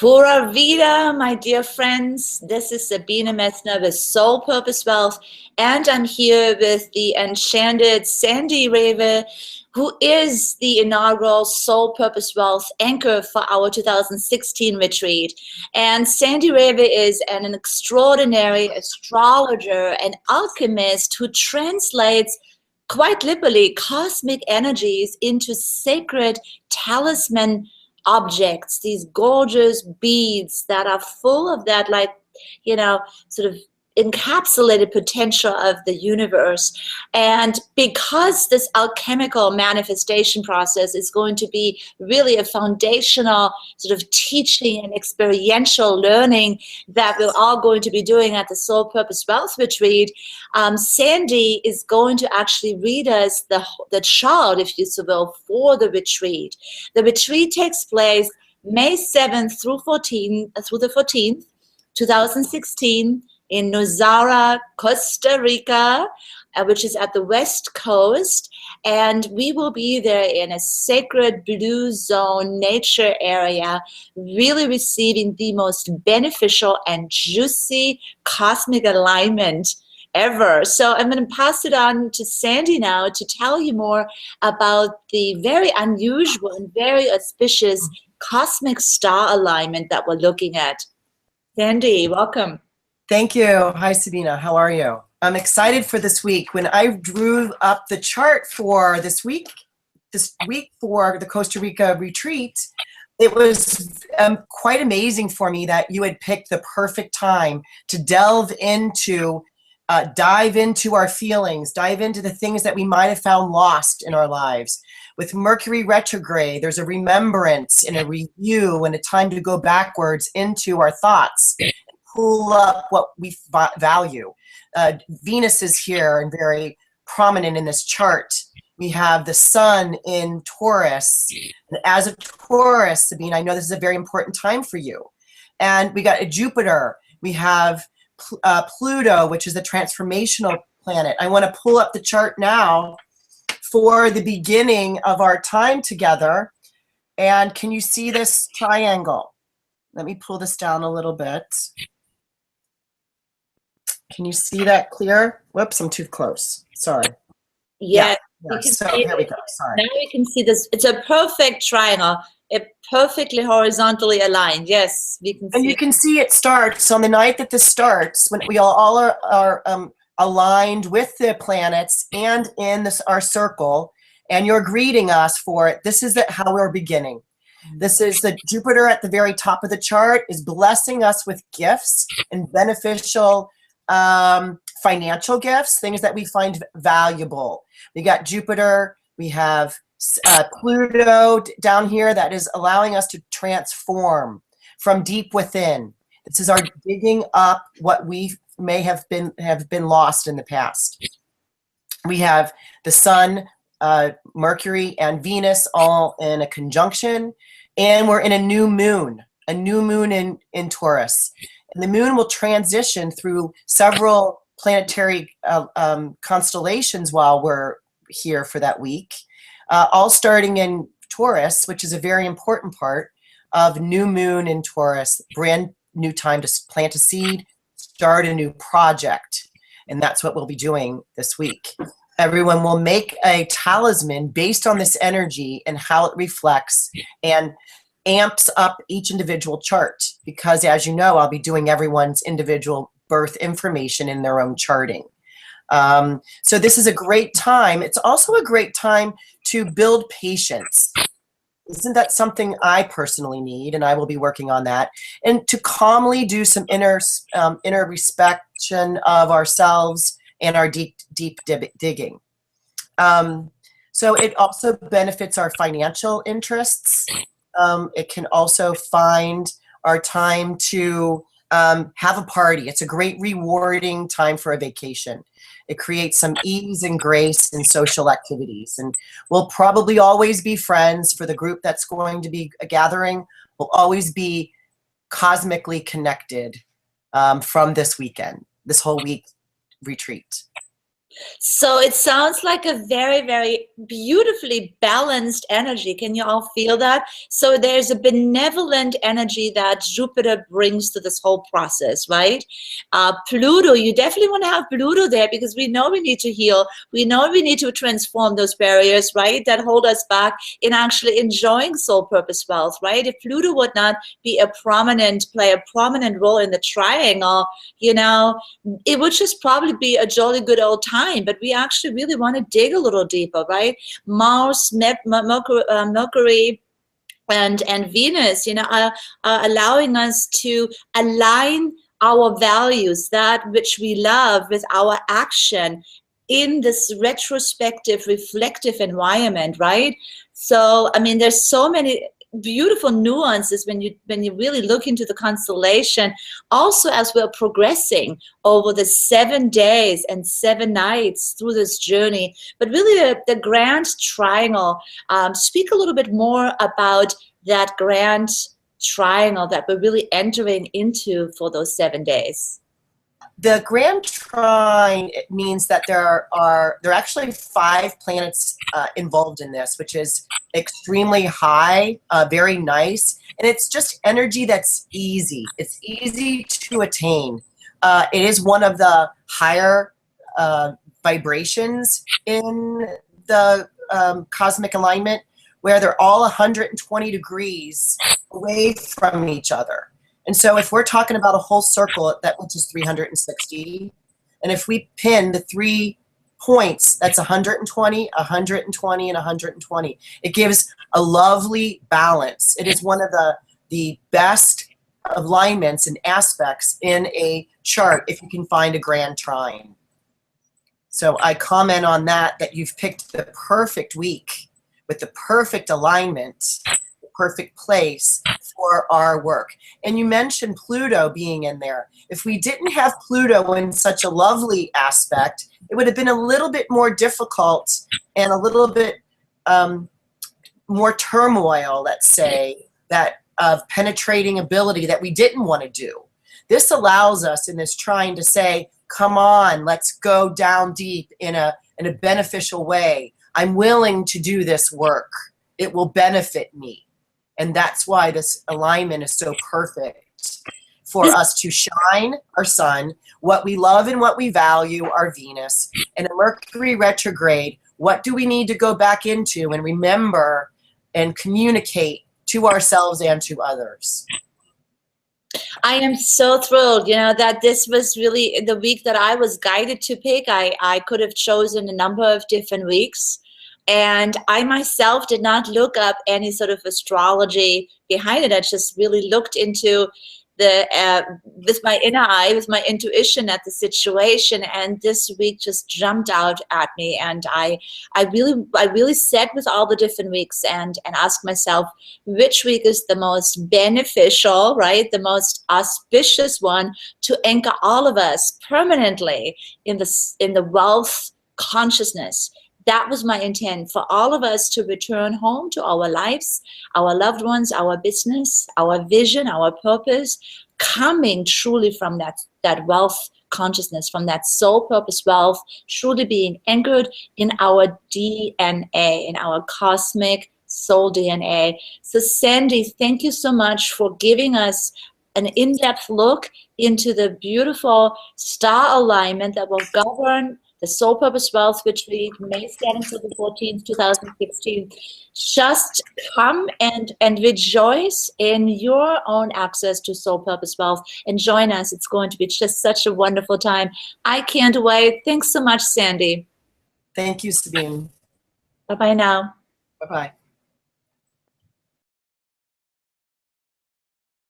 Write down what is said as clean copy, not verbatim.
Pura Vida, my dear friends. This is Sabine Metzner with Soul Purpose Wealth, and I'm here with the enchanted Sandy Rueve, who is the inaugural Soul Purpose Wealth anchor for our 2016 retreat. And Sandy Rueve is an extraordinary astrologer and alchemist who translates quite literally cosmic energies into sacred talisman objects, these gorgeous beads that are full of that, like, sort of encapsulated potential of the universe. And because this alchemical manifestation process is going to be really a foundational sort of teaching and experiential learning that we're all going to be doing at the Soul Purpose Wealth Retreat, Sandy is going to actually read us the chart, if you so will, for the retreat. The retreat takes place May 7th through the 14th, 2016, in Nozara, Costa Rica, which is at the West Coast. And we will be there in a sacred blue zone nature area, really receiving the most beneficial and juicy cosmic alignment ever. So I'm going to pass it on to Sandy now to tell you more about the very unusual and very auspicious cosmic star alignment that we're looking at. Sandy, welcome. Thank you. Hi, Sabina. How are you? I'm excited for this week. When I drew up the chart for this week for the Costa Rica retreat, it was quite amazing for me that you had picked the perfect time to dive into our feelings, dive into the things that we might have found lost in our lives. With Mercury retrograde, there's a remembrance and a review and a time to go backwards into our thoughts. Pull up what we value. Venus is here and very prominent in this chart. We have the sun in Taurus. And as a Taurus, Sabine, I know this is a very important time for you. And we got a Jupiter. We have Pluto, which is a transformational planet. I want to pull up the chart now for the beginning of our time together. And can you see this triangle? Let me pull this down a little bit. Can you see that clear? Whoops, I'm too close. Sorry. Yeah. So here we go. Sorry. Now we can see this. It's a perfect triangle. It perfectly horizontally aligned. Yes, we can see. And you can see it starts on the night that this starts, when we all are aligned with the planets and in our circle, and you're greeting us for it. This is how we're beginning. This is the Jupiter at the very top of the chart is blessing us with gifts and beneficial financial gifts, things that we find valuable. We got Jupiter, we have Pluto down here that is allowing us to transform from deep within. This is our digging up what we may have been lost in the past. We have the sun, Mercury, and Venus all in a conjunction, and we're in a new moon in Taurus. And the moon will transition through several planetary constellations while we're here for that week, all starting in Taurus, which is a very important part of new moon in Taurus, brand new time to plant a seed, start a new project. And that's what we'll be doing this week. Everyone will make a talisman based on this energy and how it reflects and amps up each individual chart, because as you know, I'll be doing everyone's individual birth information in their own charting. So this is a great time. It's also a great time to build patience. Isn't that something I personally need? And I will be working on that. And to calmly do some inner respection of ourselves and our deep digging. So it also benefits our financial interests. It can also find our time to have a party. It's a great rewarding time for a vacation. It creates some ease and grace in social activities. And we'll probably always be friends for the group that's going to be a gathering. We'll always be cosmically connected from this weekend, this whole week retreat. So it sounds like a very, very beautifully balanced energy. Can you all feel that? So there's a benevolent energy that Jupiter brings to this whole process, right? Pluto, you definitely want to have Pluto there because we know we need to heal. We know we need to transform those barriers, right? That hold us back in actually enjoying soul purpose wealth, right? If Pluto would not play a prominent role in the triangle, you know, it would just probably be a jolly good old time, but we actually really want to dig a little deeper, right? Mars, Mercury, and Venus, you know, are allowing us to align our values, that which we love, with our action in this retrospective, reflective environment, right? So, I mean, there's so many beautiful nuances when you really look into the constellation. Also, as we're progressing over the 7 days and 7 nights through this journey, but really the grand triangle. Speak a little bit more about that grand triangle that we're really entering into for those 7 days. The grand trine means that there are actually 5 planets involved in this, which is extremely high, very nice, and it's just energy that's easy. It's easy to attain. It is one of the higher vibrations in the cosmic alignment, where they're all 120 degrees away from each other. And so if we're talking about a whole circle, which is 360, and if we pin the 3 points, that's 120, 120, and 120. It gives a lovely balance. It is one of the best alignments and aspects in a chart if you can find a grand trine. So I comment on that you've picked the perfect week with the perfect alignment, the perfect place for our work. And you mentioned Pluto being in there. If we didn't have Pluto in such a lovely aspect, it would have been a little bit more difficult and a little bit more turmoil, let's say, that of penetrating ability that we didn't want to do. This allows us in this trying to say, come on, let's go down deep in a beneficial way. I'm willing to do this work. It will benefit me. And that's why this alignment is so perfect for us to shine our sun, what we love and what we value, our Venus, and a Mercury retrograde. What do we need to go back into and remember and communicate to ourselves and to others? I am so thrilled, you know, that this was really the week that I was guided to pick. I could have chosen a number of different weeks. And I myself did not look up any sort of astrology behind it. I just really looked into with my inner eye, with my intuition at the situation, and this week just jumped out at me. And I really sat with all the different weeks and asked myself which week is the most beneficial, right? The most auspicious one to anchor all of us permanently in the wealth consciousness. That was my intent, for all of us to return home to our lives, our loved ones, our business, our vision, our purpose, coming truly from that wealth consciousness, from that soul purpose wealth, truly being anchored in our DNA, in our cosmic soul DNA. So Sandy, thank you so much for giving us an in-depth look into the beautiful star alignment that will govern the Soul Purpose Wealth Retreat, May 7th to the 14th, 2016. Just come and rejoice in your own access to Soul Purpose Wealth and join us. It's going to be just such a wonderful time. I can't wait. Thanks so much, Sandy. Thank you, Sabine. Bye-bye now. Bye-bye.